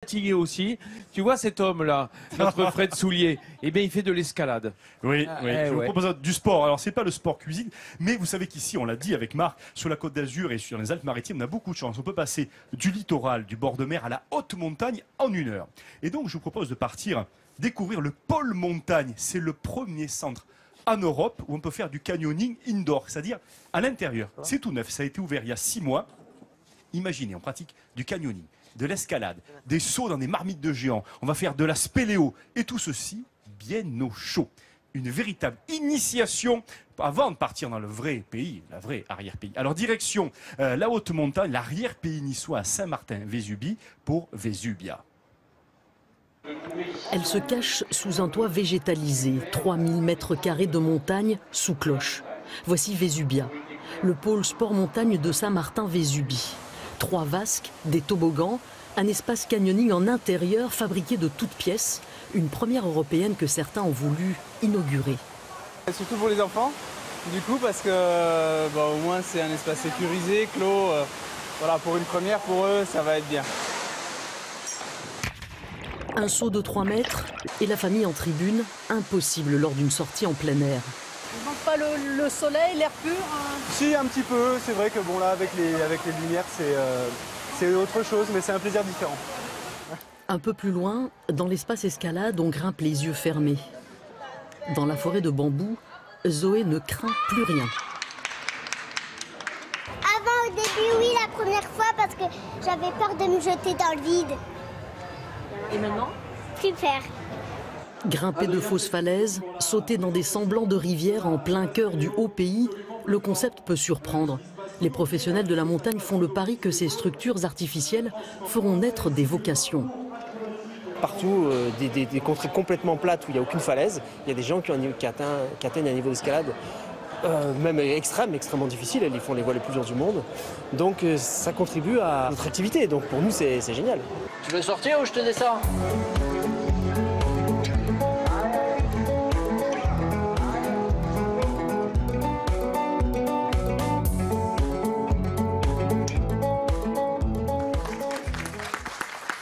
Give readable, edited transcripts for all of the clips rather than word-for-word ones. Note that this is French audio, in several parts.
Fatigué aussi. Tu vois cet homme-là, notre Fred Soulier, eh bien, il fait de l'escalade. Oui, oui. Je vous ouais. propose du sport. Alors, c'est pas le sport cuisine, mais vous savez qu'ici, on l'a dit avec Marc, sur la Côte d'Azur et sur les Alpes-Maritimes, on a beaucoup de chance. On peut passer du littoral, du bord de mer à la haute montagne en 1 heure. Et donc, je vous propose de partir découvrir le pôle montagne. C'est le premier centre en Europe où on peut faire du canyoning indoor, c'est-à-dire à l'intérieur. C'est tout neuf. Ça a été ouvert il y a 6 mois. Imaginez, on pratique du canyoning, de l'escalade, des sauts dans des marmites de géants. On va faire de la spéléo et tout ceci bien au chaud. Une véritable initiation avant de partir dans le vrai pays, la vraie arrière-pays. Alors direction la haute montagne, l'arrière-pays niçois à Saint-Martin-Vésubie pour Vésubia. Elle se cache sous un toit végétalisé, 3000 mètres carrés de montagne sous cloche. Voici Vésubia, le pôle sport-montagne de Saint-Martin-Vésubie. 3 vasques, des toboggans, un espace canyoning en intérieur fabriqué de toutes pièces, une première européenne que certains ont voulu inaugurer. Surtout pour les enfants, du coup, parce que au moins c'est un espace sécurisé, clos. Voilà, pour une première, pour eux, ça va être bien. Un saut de 3 mètres et la famille en tribune, impossible lors d'une sortie en plein air. Il manque pas le soleil, l'air pur Si, un petit peu, c'est vrai que bon là, avec les lumières, c'est autre chose, mais c'est un plaisir différent. Un peu plus loin, dans l'espace escalade, on grimpe les yeux fermés. Dans la forêt de bambous, Zoé ne craint plus rien. Avant, au début, oui, la première fois, parce que j'avais peur de me jeter dans le vide. Et maintenant? Super. Grimper de fausses falaises, sauter dans des semblants de rivières en plein cœur du haut pays, le concept peut surprendre. Les professionnels de la montagne font le pari que ces structures artificielles feront naître des vocations. Partout, des contrées complètement plates où il n'y a aucune falaise, il y a des gens qui atteignent un niveau d'escalade même extrêmement difficile. Ils font les voies les plus dures du monde. Donc ça contribue à notre activité. Donc pour nous, c'est génial. Tu veux sortir ou je te descends?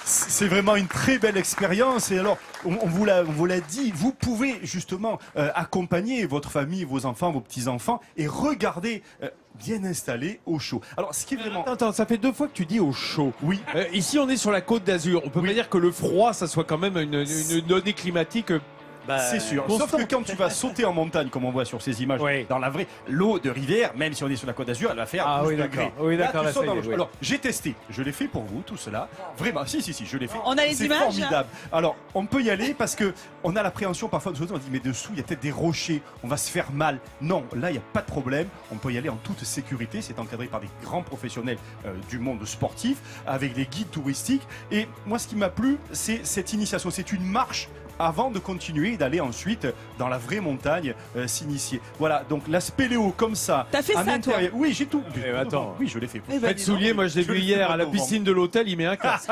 C'est vraiment une très belle expérience. Et alors, on vous l'a dit, vous pouvez justement accompagner votre famille, vos enfants, vos petits-enfants et regarder bien installé au chaud. Alors, ce qui est vraiment... Attends, ça fait 2 fois que tu dis au chaud. Oui. Ici, on est sur la Côte d'Azur. On peut pas dire que le froid, ça soit quand même une donnée climatique. C'est sûr. Sauf que quand tu vas sauter en montagne, comme on voit sur ces images, dans la vraie, l'eau de rivière, même si on est sur la Côte d'Azur, elle va faire 12 degrés. Oui, d'accord. Alors, j'ai testé. Je l'ai fait pour vous, tout cela. Vraiment, si, je l'ai fait. On a les images. C'est formidable. Alors, on peut y aller parce que on a l'appréhension parfois de sauter. On dit, mais dessous, il y a peut-être des rochers. On va se faire mal. Non, là, il n'y a pas de problème. On peut y aller en toute sécurité. C'est encadré par des grands professionnels du monde sportif, avec des guides touristiques. Et moi, ce qui m'a plu, c'est cette initiation. C'est une marche avant de continuer et d'aller ensuite dans la vraie montagne s'initier. Voilà, donc la spéléo comme ça. T'as fait ça, toi? Oui, j'ai tout. Attends. Oui, je l'ai fait. Fred Soulier, moi je l'ai vu hier à la piscine de l'hôtel, il met un casque.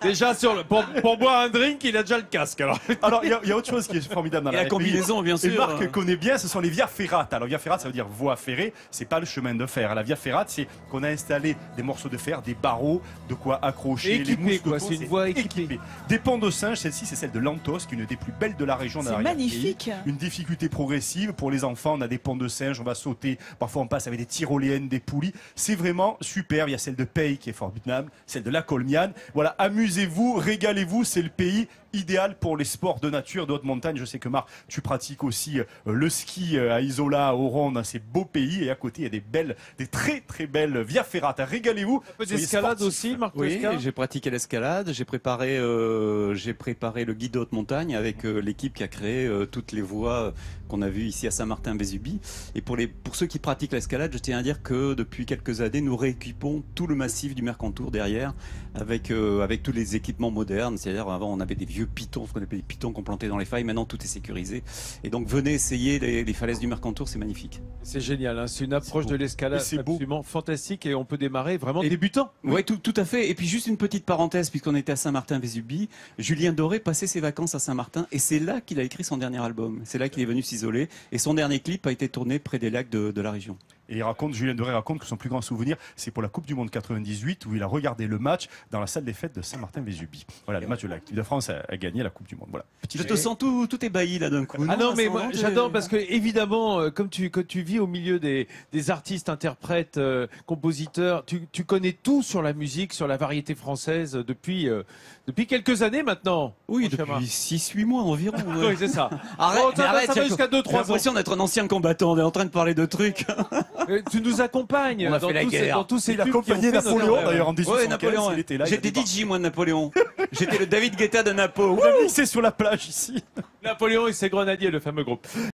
Déjà, pour boire un drink, il a déjà le casque. Alors, il y a autre chose qui est formidable dans la combinaison, bien sûr. Et Marc connaît bien, ce sont les via ferrata. Alors, via ferrata, ça veut dire voie ferrée, c'est pas le chemin de fer. La via ferrata, c'est qu'on a installé des morceaux de fer, des barreaux, de quoi accrocher équipé, les mousses quoi. C'est une voie équipée. Des ponts de singe, celle-ci, c'est celle de Lantos, une des plus belles de la région. C'est magnifique. Une difficulté progressive pour les enfants. On a des ponts de singe, on va sauter. Parfois, on passe avec des tyroliennes, des poulies. C'est vraiment super. Il y a celle de Paye qui est formidable, celle de la Colmiane. Voilà, amusez-vous, régalez-vous. C'est le pays idéal pour les sports de nature, de haute montagne. Je sais que Marc, tu pratiques aussi le ski à Isola, à Oran, dans ces beaux pays. Et à côté, il y a des très très belles via ferrata. Régalez-vous. Un peu d'escalade aussi, Marc? Oui, j'ai pratiqué l'escalade. J'ai préparé le guide de haute montagne avec l'équipe qui a créé toutes les voies qu'on a vues ici à Saint-Martin-Vésubie. Et pour ceux qui pratiquent l'escalade, je tiens à dire que depuis quelques années, nous rééquipons tout le massif du Mercantour derrière avec tous les équipements modernes. C'est-à-dire, avant, on avait des vieux pitons, ce qu'on appelait des pitons qu'on plantait dans les failles. Maintenant, tout est sécurisé. Et donc, venez essayer les falaises du Mercantour, c'est magnifique. C'est génial, hein. C'est une approche de l'escalade absolument fantastique et on peut démarrer vraiment débutant. Oui, tout à fait. Et puis, juste une petite parenthèse, puisqu'on était à Saint-Martin-Vésubie, Julien Doré passait ses vacances à Saint-Martin et c'est là qu'il a écrit son dernier album. C'est là qu'il est venu s'isoler et son dernier clip a été tourné près des lacs de la région. Et Julien Doré raconte que son plus grand souvenir, c'est pour la Coupe du Monde 98, où il a regardé le match dans la salle des fêtes de Saint-Martin-Vésubie. Voilà, le match de l'équipe de France a gagné la Coupe du Monde. Voilà. Je te sens tout ébahi là d'un coup. Ah non, mais moi, Vincent, j'adore parce que évidemment, comme tu vis au milieu des artistes, interprètes, compositeurs, tu connais tout sur la musique, sur la variété française depuis quelques années maintenant. Oui, mon cher Marc. depuis 6-8 mois environ. ouais. Oui, c'est ça. Arrête, Bon, mais ça va arrête, jusqu'à j'ai 2-3 ans. l'impression d'être un ancien combattant, on est en train de parler de trucs. Tu nous accompagnes On a dans, fait la tous ces, guerre. dans tous ces Il a pubs qui ont accompagné fait Napoléon notre- d'ailleurs en 1815. Ouais, Napoléon. Il était là. J'étais DJ, moi, de Napoléon. J'étais le David Guetta de Napo. C'est sur la plage ici. Napoléon et ses grenadiers, le fameux groupe.